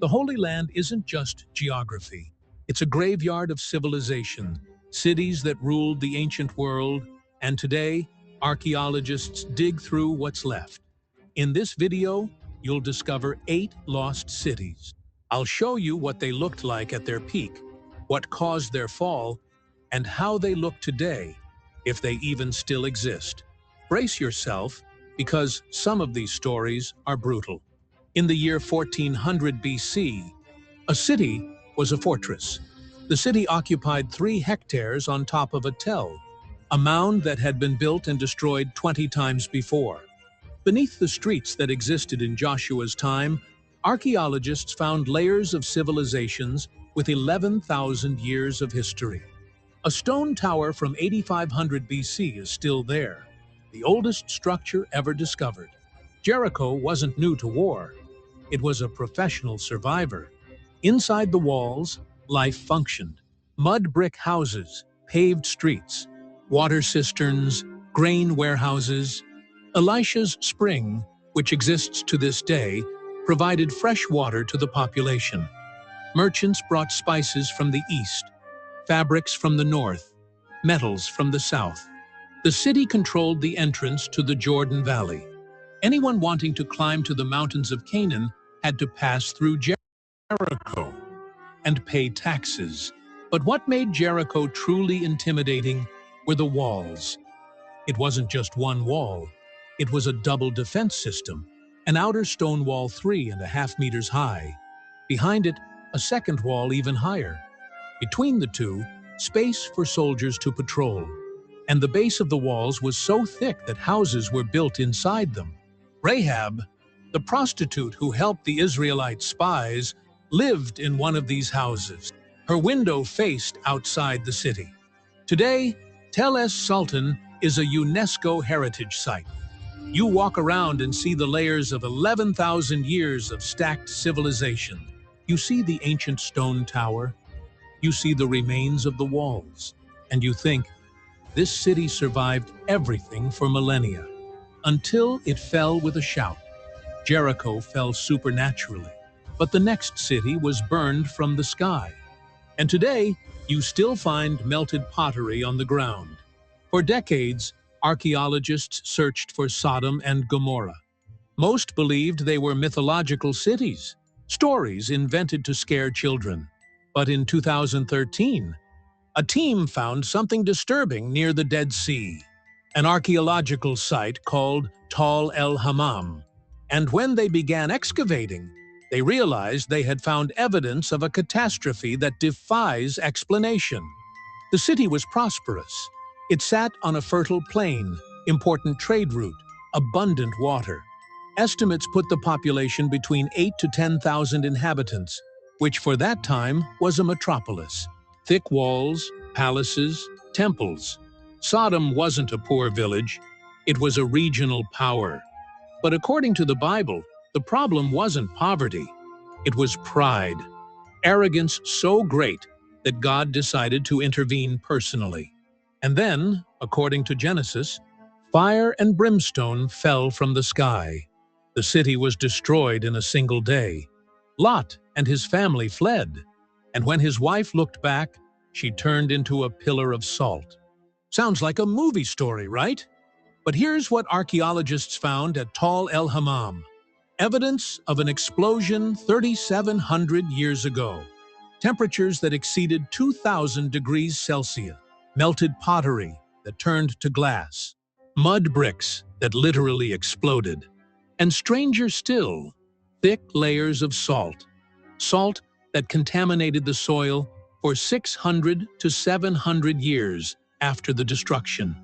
The Holy Land isn't just geography. It's a graveyard of civilization, cities that ruled the ancient world, and today, archaeologists dig through what's left. In this video, you'll discover 8 lost cities. I'll show you what they looked like at their peak, what caused their fall, and how they look today, if they even still exist. Brace yourself, because some of these stories are brutal. In the year 1400 BC, a city was a fortress. The city occupied 3 hectares on top of a tell, a mound that had been built and destroyed 20 times before. Beneath the streets that existed in Joshua's time, archaeologists found layers of civilizations with 11,000 years of history. A stone tower from 8500 BC is still there, the oldest structure ever discovered. Jericho wasn't new to war. It was a professional survivor. Inside the walls, life functioned. Mud brick houses, paved streets, water cisterns, grain warehouses. Elisha's spring, which exists to this day, provided fresh water to the population. Merchants brought spices from the east, fabrics from the north, metals from the south. The city controlled the entrance to the Jordan Valley. Anyone wanting to climb to the mountains of Canaan had to pass through Jericho and pay taxes. But what made Jericho truly intimidating were the walls. It wasn't just one wall. It was a double defense system, an outer stone wall 3.5 meters high. Behind it, a second wall even higher. Between the two, space for soldiers to patrol. And the base of the walls was so thick that houses were built inside them. Rahab, the prostitute who helped the Israelite spies, lived in one of these houses. Her window faced outside the city. Today, Tel Es Sultan is a UNESCO heritage site. You walk around and see the layers of 11,000 years of stacked civilization. You see the ancient stone tower, you see the remains of the walls, and you think, this city survived everything for millennia, until it fell with a shout. Jericho fell supernaturally, but the next city was burned from the sky. And today, you still find melted pottery on the ground. For decades, archaeologists searched for Sodom and Gomorrah. Most believed they were mythological cities, stories invented to scare children. But in 2013, a team found something disturbing near the Dead Sea, an archaeological site called Tal el-Hammam. And when they began excavating, they realized they had found evidence of a catastrophe that defies explanation. The city was prosperous. It sat on a fertile plain, important trade route, abundant water. Estimates put the population between 8 to 10,000 inhabitants, which for that time was a metropolis. Thick walls, palaces, temples. Sodom wasn't a poor village. It was a regional power. But according to the Bible, the problem wasn't poverty. It was pride. Arrogance so great that God decided to intervene personally. And then, according to Genesis, fire and brimstone fell from the sky. The city was destroyed in a single day. Lot and his family fled, and when his wife looked back, she turned into a pillar of salt. Sounds like a movie story, right? But here's what archaeologists found at Tal el-Hammam. Evidence of an explosion 3,700 years ago. Temperatures that exceeded 2,000 degrees Celsius. Melted pottery that turned to glass. Mud bricks that literally exploded. And stranger still, thick layers of salt. Salt that contaminated the soil for 600 to 700 years after the destruction.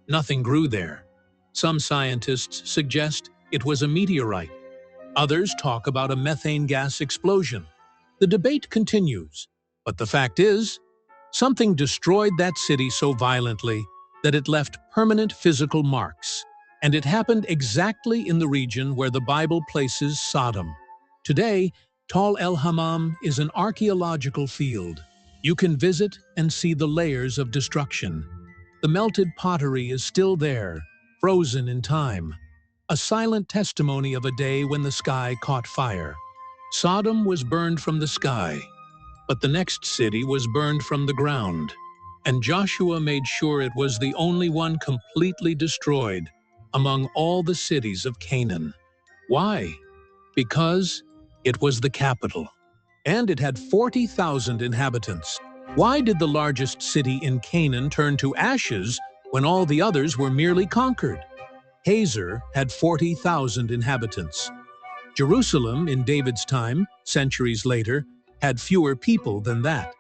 Nothing grew there. Some scientists suggest it was a meteorite. Others talk about a methane gas explosion. The debate continues, but the fact is, something destroyed that city so violently that it left permanent physical marks. And it happened exactly in the region where the Bible places Sodom. Today, Tal el-Hammam is an archaeological field. You can visit and see the layers of destruction. The melted pottery is still there, frozen in time. A silent testimony of a day when the sky caught fire. Sodom was burned from the sky, but the next city was burned from the ground. And Joshua made sure it was the only one completely destroyed among all the cities of Canaan. Why? Because it was the capital, and it had 40,000 inhabitants. Why did the largest city in Canaan turn to ashes when all the others were merely conquered? Hazor had 40,000 inhabitants. Jerusalem, in David's time, centuries later, had fewer people than that.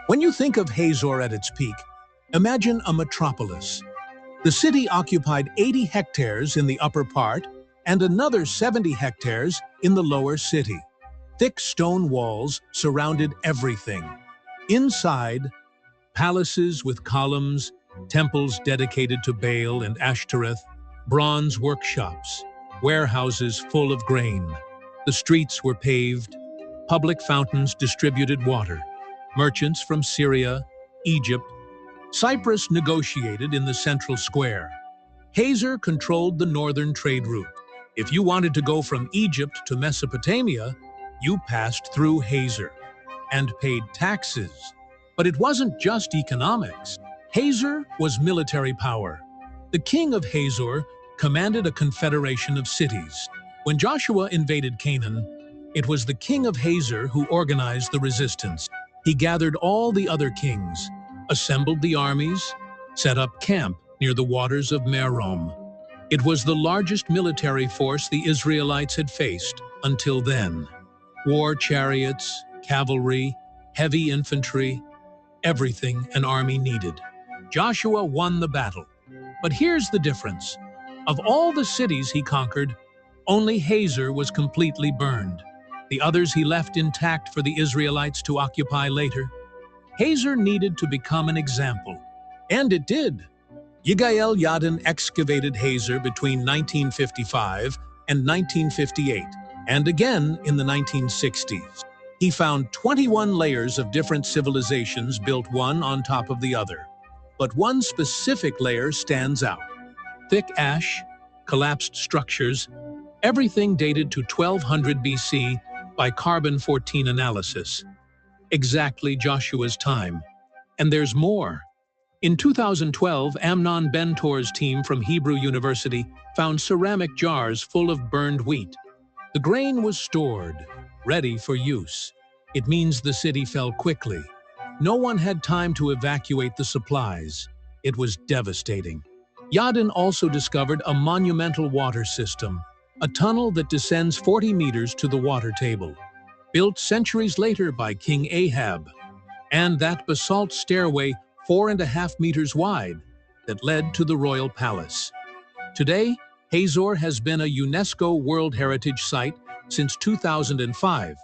When you think of Hazor at its peak, imagine a metropolis. The city occupied 80 hectares in the upper part and another 70 hectares in the lower city. Thick stone walls surrounded everything. Inside, palaces with columns, temples dedicated to Baal and Ashtoreth, bronze workshops, warehouses full of grain. The streets were paved, public fountains distributed water, merchants from Syria, Egypt, Cyprus negotiated in the central square. Hazor controlled the northern trade route. If you wanted to go from Egypt to Mesopotamia, you passed through Hazor and paid taxes. But it wasn't just economics. Hazor was military power. The king of Hazor commanded a confederation of cities. When Joshua invaded Canaan, it was the king of Hazor who organized the resistance. He gathered all the other kings, assembled the armies, set up camp near the waters of Merom. It was the largest military force the Israelites had faced until then. War chariots, cavalry, heavy infantry, everything an army needed. Joshua won the battle. But here's the difference. Of all the cities he conquered, only Hazor was completely burned. The others he left intact for the Israelites to occupy later. Hazor needed to become an example. And it did. Yigael Yadin excavated Hazor between 1955 and 1958, and again in the 1960s. He found 21 layers of different civilizations built one on top of the other. But one specific layer stands out. Thick ash, collapsed structures, everything dated to 1200 BC by carbon-14 analysis. Exactly Joshua's time. And there's more. In 2012, Amnon Bentor's team from Hebrew University found ceramic jars full of burned wheat. The grain was stored, ready for use. It means the city fell quickly. No one had time to evacuate the supplies. It was devastating. Yadin also discovered a monumental water system, a tunnel that descends 40 meters to the water table, built centuries later by King Ahab, and that basalt stairway 4.5 meters wide that led to the royal palace. Today, Hazor has been a UNESCO World Heritage Site since 2005,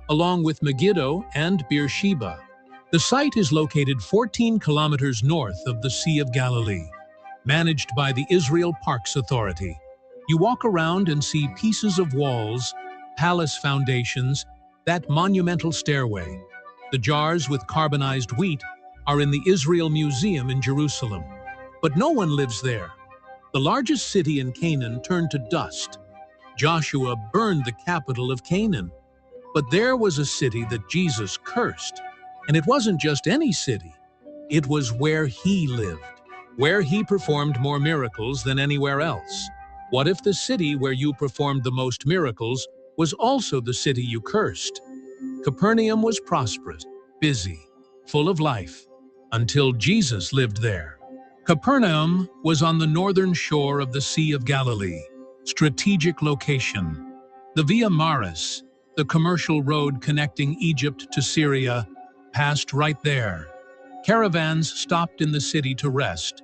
along with Megiddo and Beersheba. The site is located 14 kilometers north of the Sea of Galilee, managed by the Israel Parks Authority. You walk around and see pieces of walls, palace foundations, that monumental stairway. The jars with carbonized wheat are in the Israel Museum in Jerusalem. But no one lives there. The largest city in Canaan turned to dust. Joshua burned the capital of Canaan. But there was a city that Jesus cursed. And it wasn't just any city. It was where he lived, where he performed more miracles than anywhere else. What if the city where you performed the most miracles was also the city you cursed? Capernaum was prosperous, busy, full of life, until Jesus lived there. Capernaum was on the northern shore of the Sea of Galilee, strategic location. The Via Maris, the commercial road connecting Egypt to Syria, passed right there. Caravans stopped in the city to rest,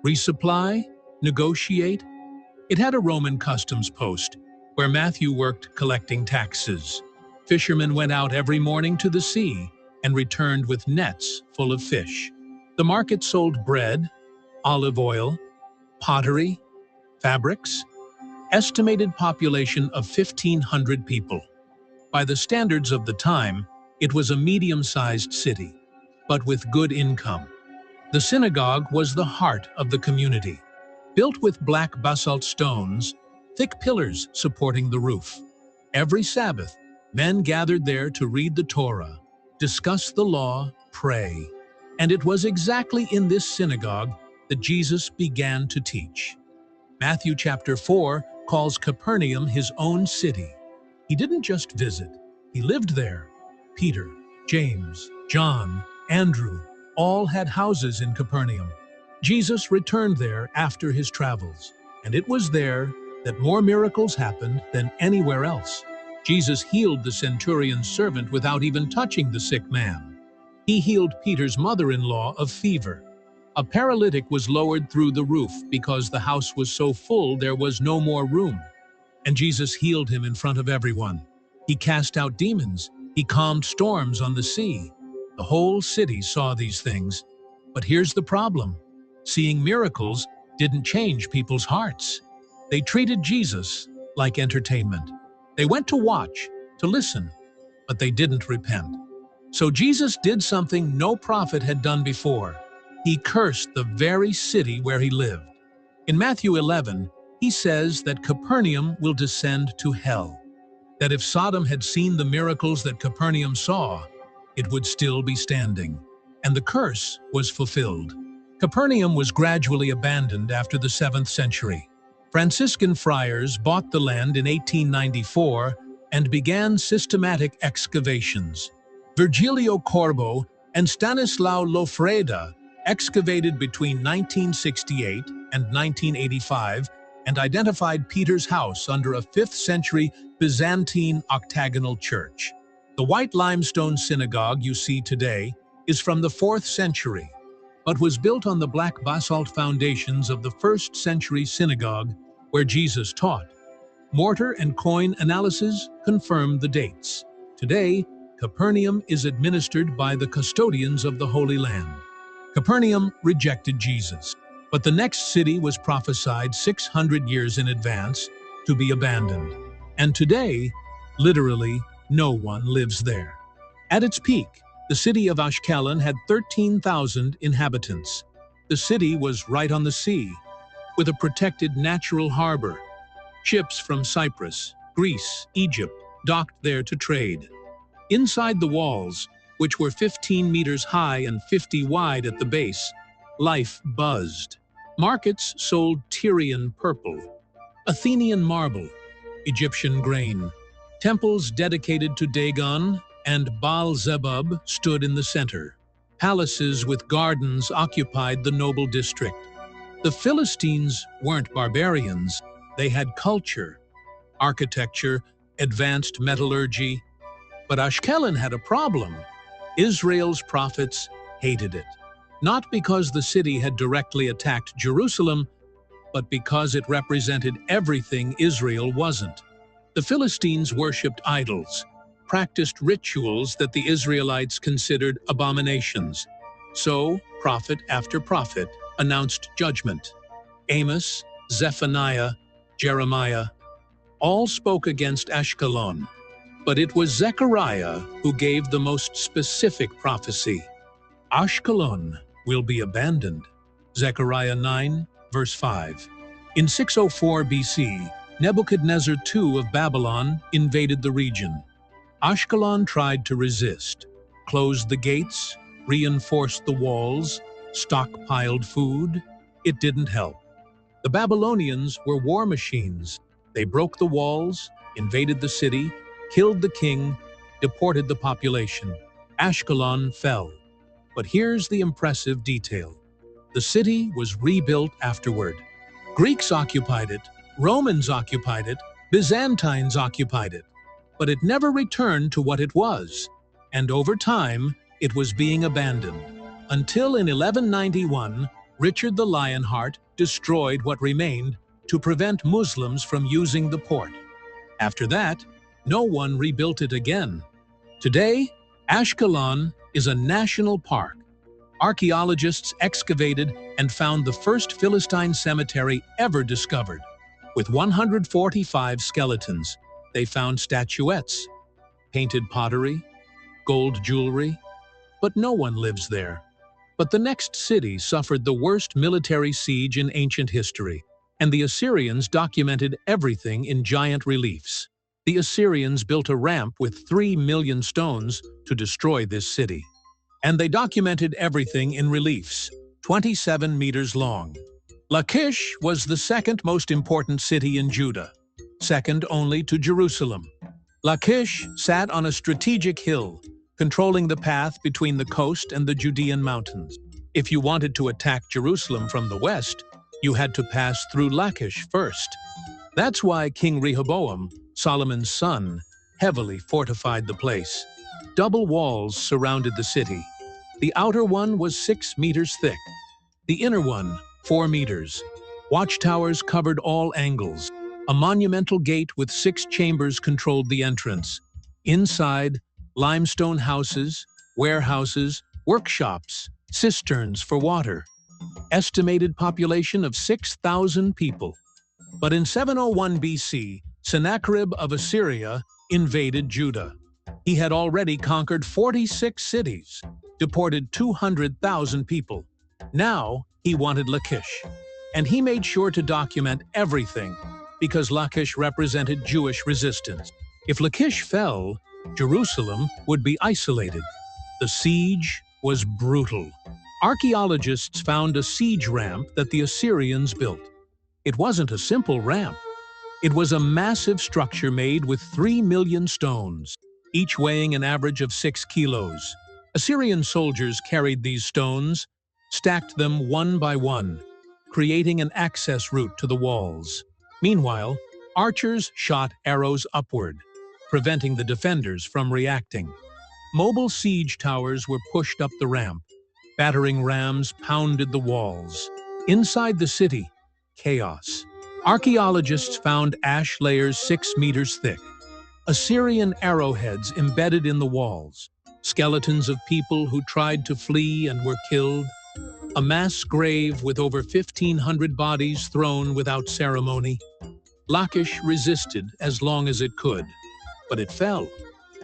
resupply, negotiate. It had a Roman customs post, where Matthew worked collecting taxes. Fishermen went out every morning to the sea and returned with nets full of fish. The market sold bread, olive oil, pottery, fabrics. Estimated population of 1,500 people. By the standards of the time, it was a medium-sized city, but with good income. The synagogue was the heart of the community. Built with black basalt stones, thick pillars supporting the roof. Every Sabbath, Men gathered there to read the Torah, discuss the law, pray. And it was exactly in this synagogue that Jesus began to teach. Matthew chapter 4 calls Capernaum his own city. He didn't just visit, he lived there. Peter, James, John, Andrew, all had houses in Capernaum. Jesus returned there after his travels, and it was there that more miracles happened than anywhere else. Jesus healed the centurion's servant without even touching the sick man. He healed Peter's mother-in-law of fever. A paralytic was lowered through the roof because the house was so full there was no more room. And Jesus healed him in front of everyone. He cast out demons. He calmed storms on the sea. The whole city saw these things. But here's the problem. Seeing miracles didn't change people's hearts. They treated Jesus like entertainment. They went to watch, to listen, but they didn't repent. So Jesus did something no prophet had done before. He cursed the very city where he lived. In Matthew 11, he says that Capernaum will descend to hell. That if Sodom had seen the miracles that Capernaum saw, it would still be standing. And the curse was fulfilled. Capernaum was gradually abandoned after the 7th century. Franciscan friars bought the land in 1894 and began systematic excavations. Virgilio Corbo and Stanislao Lofreda excavated between 1968 and 1985 and identified Peter's house under a 5th century Byzantine octagonal church. The white limestone synagogue you see today is from the 4th century, but was built on the black basalt foundations of the 1st century synagogue where Jesus taught. Mortar and coin analysis confirm the dates. Today, Capernaum is administered by the custodians of the Holy Land. Capernaum rejected Jesus, but the next city was prophesied 600 years in advance to be abandoned. And today, literally, no one lives there. At its peak, the city of Ashkelon had 13,000 inhabitants. The city was right on the sea, with a protected natural harbor. Ships from Cyprus, Greece, Egypt docked there to trade. Inside the walls, which were 15 meters high and 50 wide at the base, life buzzed. Markets sold Tyrian purple, Athenian marble, Egyptian grain. Temples dedicated to Dagon and Baal-zebub stood in the center. Palaces with gardens occupied the noble district. The Philistines weren't barbarians. They had culture, architecture, advanced metallurgy. But Ashkelon had a problem. Israel's prophets hated it. Not because the city had directly attacked Jerusalem, but because it represented everything Israel wasn't. The Philistines worshipped idols, practiced rituals that the Israelites considered abominations. So, prophet after prophet announced judgment. Amos, Zephaniah, Jeremiah, all spoke against Ashkelon. But it was Zechariah who gave the most specific prophecy. Ashkelon will be abandoned. Zechariah 9, verse 5. In 604 BC, Nebuchadnezzar II of Babylon invaded the region. Ashkelon tried to resist, closed the gates, reinforced the walls, stockpiled food. It didn't help. The Babylonians were war machines. They broke the walls, invaded the city, killed the king, deported the population. Ashkelon fell. But here's the impressive detail. The city was rebuilt afterward. Greeks occupied it, Romans occupied it, Byzantines occupied it. But it never returned to what it was. And over time, it was being abandoned. Until in 1191, Richard the Lionheart destroyed what remained to prevent Muslims from using the port. After that, no one rebuilt it again. Today, Ashkelon is a national park. Archaeologists excavated and found the first Philistine cemetery ever discovered. With 145 skeletons, they found statuettes, painted pottery, gold jewelry, but no one lives there. But the next city suffered the worst military siege in ancient history, and the Assyrians documented everything in giant reliefs. the Assyrians built a ramp with 3 million stones to destroy this city. And they documented everything in reliefs, 27 meters long. Lachish was the second most important city in Judah, second only to Jerusalem. Lachish sat on a strategic hill, controlling the path between the coast and the Judean mountains. If you wanted to attack Jerusalem from the west, you had to pass through Lachish first. That's why King Rehoboam, Solomon's son, heavily fortified the place. Double walls surrounded the city. The outer one was 6 meters thick, the inner one 4 meters. Watchtowers covered all angles. A monumental gate with 6 chambers controlled the entrance. Inside, limestone houses, warehouses, workshops, cisterns for water. Estimated population of 6,000 people. But in 701 BC, Sennacherib of Assyria invaded Judah. He had already conquered 46 cities, deported 200,000 people. Now, he wanted Lachish. And he made sure to document everything, because Lachish represented Jewish resistance. If Lachish fell, Jerusalem would be isolated. The siege was brutal. Archaeologists found a siege ramp that the Assyrians built. It wasn't a simple ramp. It was a massive structure made with 3 million stones, each weighing an average of 6 kilos. Assyrian soldiers carried these stones, stacked them one by one, creating an access route to the walls. Meanwhile, archers shot arrows upward, preventing the defenders from reacting. Mobile siege towers were pushed up the ramp. Battering rams pounded the walls. Inside the city, chaos. Archaeologists found ash layers 6 meters thick, Assyrian arrowheads embedded in the walls, skeletons of people who tried to flee and were killed, a mass grave with over 1,500 bodies thrown without ceremony. Lachish resisted as long as it could, but it fell.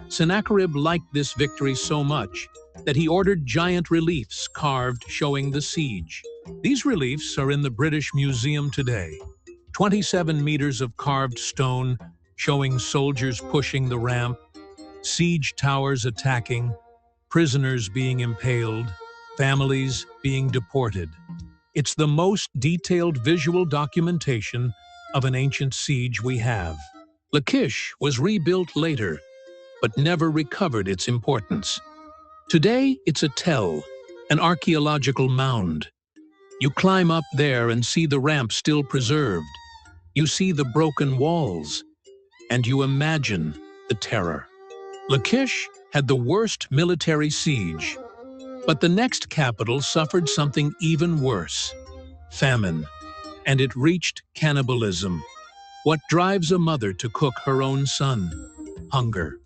Sennacherib liked this victory so much that he ordered giant reliefs carved showing the siege. These reliefs are in the British Museum today. 27 meters of carved stone showing soldiers pushing the ramp, siege towers attacking, prisoners being impaled, families being deported. It's the most detailed visual documentation of an ancient siege we have. Lachish was rebuilt later, but never recovered its importance. Today, it's a tell, an archaeological mound. You climb up there and see the ramp still preserved. You see the broken walls, and you imagine the terror. Lachish had the worst military siege, but the next capital suffered something even worse: famine, and it reached cannibalism. What drives a mother to cook her own son? Hunger.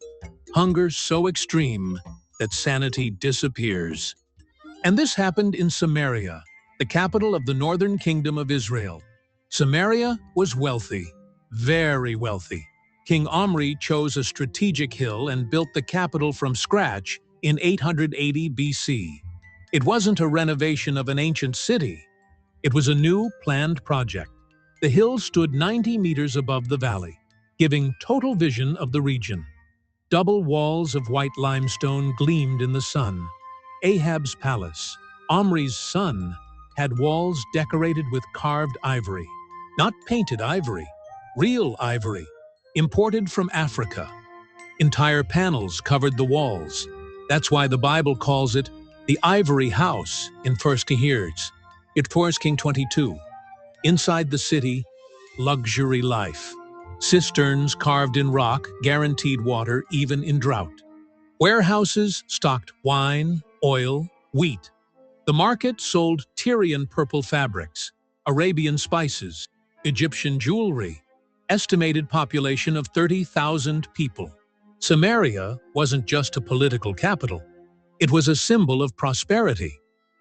Hunger so extreme that sanity disappears. And this happened in Samaria, the capital of the northern kingdom of Israel. Samaria was wealthy, very wealthy. King Omri chose a strategic hill and built the capital from scratch in 880 BC. It wasn't a renovation of an ancient city. It was a new, planned project. The hill stood 90 meters above the valley, giving total vision of the region. Double walls of white limestone gleamed in the sun. Ahab's palace, Omri's son, had walls decorated with carved ivory. Not painted ivory, real ivory, imported from Africa. Entire panels covered the walls. That's why the Bible calls it the ivory house in 1 Kings. It 1 Kings 22. Inside the city, luxury life. Cisterns carved in rock guaranteed water even in drought. Warehouses stocked wine, oil, wheat. The market sold Tyrian purple fabrics, Arabian spices, Egyptian jewelry. Estimated population of 30,000 people. Samaria wasn't just a political capital. It was a symbol of prosperity.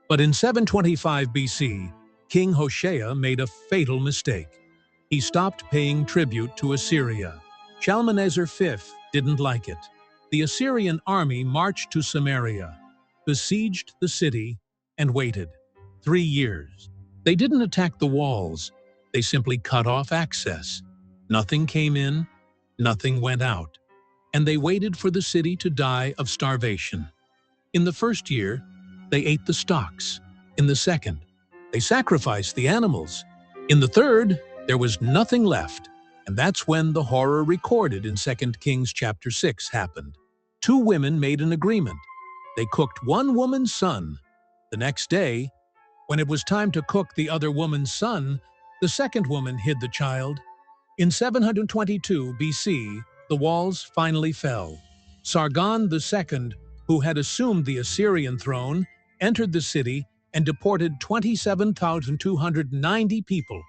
But in 725 BC, King Hoshea made a fatal mistake. He stopped paying tribute to Assyria. Shalmaneser V didn't like it. The Assyrian army marched to Samaria, besieged the city, and waited 3 years. They didn't attack the walls. They simply cut off access. Nothing came in, Nothing went out, and they waited for the city to die of starvation. In the first year, they ate the stalks. In the second, they sacrificed the animals. In the third, there was nothing left, and that's when the horror recorded in 2 Kings chapter 6 happened. Two women made an agreement. They cooked one woman's son. The next day, when it was time to cook the other woman's son, the second woman hid the child. In 722 BC, the walls finally fell. Sargon II, who had assumed the Assyrian throne, entered the city and deported 27,290 people.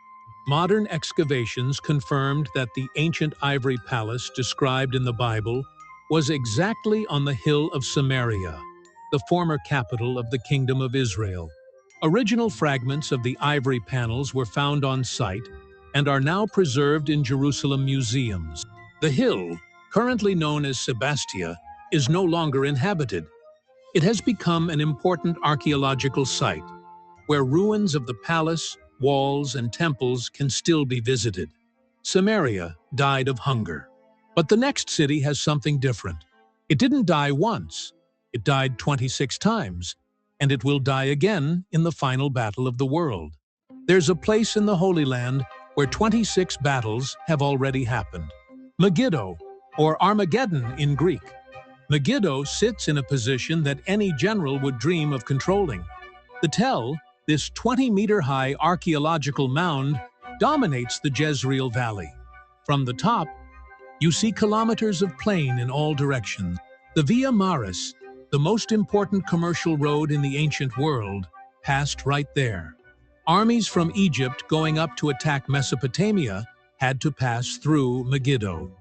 Modern excavations confirmed that the ancient ivory palace described in the Bible was exactly on the hill of Samaria, the former capital of the Kingdom of Israel. Original fragments of the ivory panels were found on site and are now preserved in Jerusalem museums. The hill, currently known as Sebastia, is no longer inhabited. It has become an important archaeological site, where ruins of the palace, walls, and temples can still be visited. Samaria died of hunger. But the next city has something different. It didn't die once. It died 26 times, and it will die again in the final battle of the world. There's a place in the Holy Land where 26 battles have already happened. Megiddo, or Armageddon in Greek. Megiddo sits in a position that any general would dream of controlling. The Tell, this 20-meter-high archaeological mound, dominates the Jezreel Valley. From the top, you see kilometers of plain in all directions. The Via Maris, the most important commercial road in the ancient world, passed right there. Armies from Egypt going up to attack Mesopotamia had to pass through Megiddo.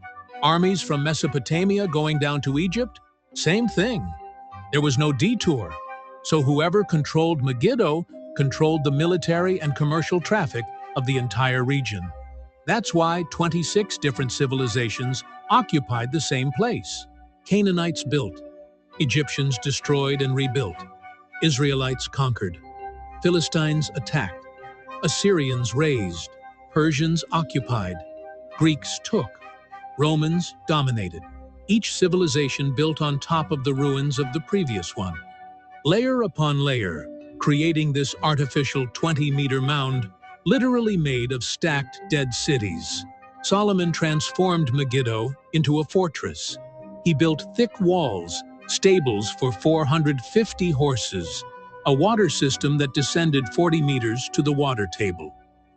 Armies from Mesopotamia going down to Egypt, same thing. There was no detour, so whoever controlled Megiddo controlled the military and commercial traffic of the entire region. That's why 26 different civilizations occupied the same place. Canaanites built, Egyptians destroyed and rebuilt, Israelites conquered, Philistines attacked, Assyrians razed, Persians occupied, Greeks took, Romans dominated. Each civilization built on top of the ruins of the previous one, layer upon layer, creating this artificial 20-meter mound literally made of stacked dead cities. Solomon transformed Megiddo into a fortress. He built thick walls, stables for 450 horses, a water system that descended 40 meters to the water table.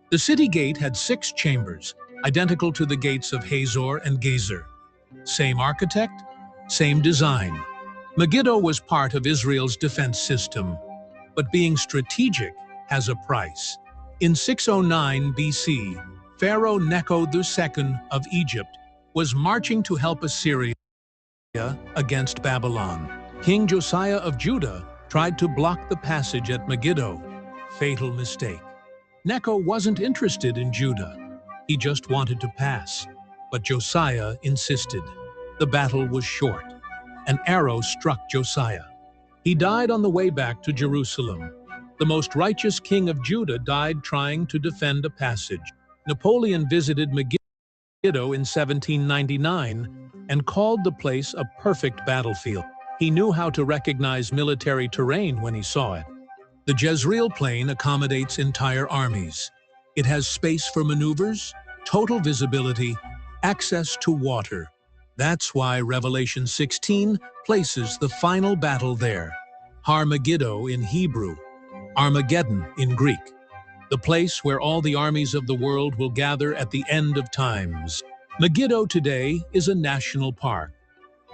The city gate had 6 chambers, identical to the gates of Hazor and Gezer. Same architect, same design. Megiddo was part of Israel's defense system, but being strategic has a price. In 609 BC, Pharaoh Necho II of Egypt was marching to help Assyria against Babylon. King Josiah of Judah tried to block the passage at Megiddo. Fatal mistake. Necho wasn't interested in Judah. He just wanted to pass. But Josiah insisted. The battle was short. An arrow struck Josiah. He died on the way back to Jerusalem. The most righteous king of Judah died trying to defend a passage. Napoleon visited Megiddo in 1799 and called the place a perfect battlefield. He knew how to recognize military terrain when he saw it. The Jezreel Plain accommodates entire armies. It has space for maneuvers, total visibility, access to water. That's why Revelation 16 places the final battle there. Har Megiddo in Hebrew, Armageddon in Greek, the place where all the armies of the world will gather at the end of times. Megiddo today is a national park,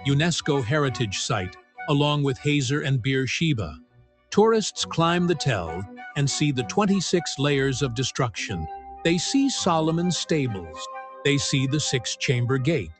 UNESCO heritage site, along with Hazor and Beersheba. Tourists climb the Tell and see the 26 layers of destruction. They see Solomon's stables. They see the 6-chamber gate.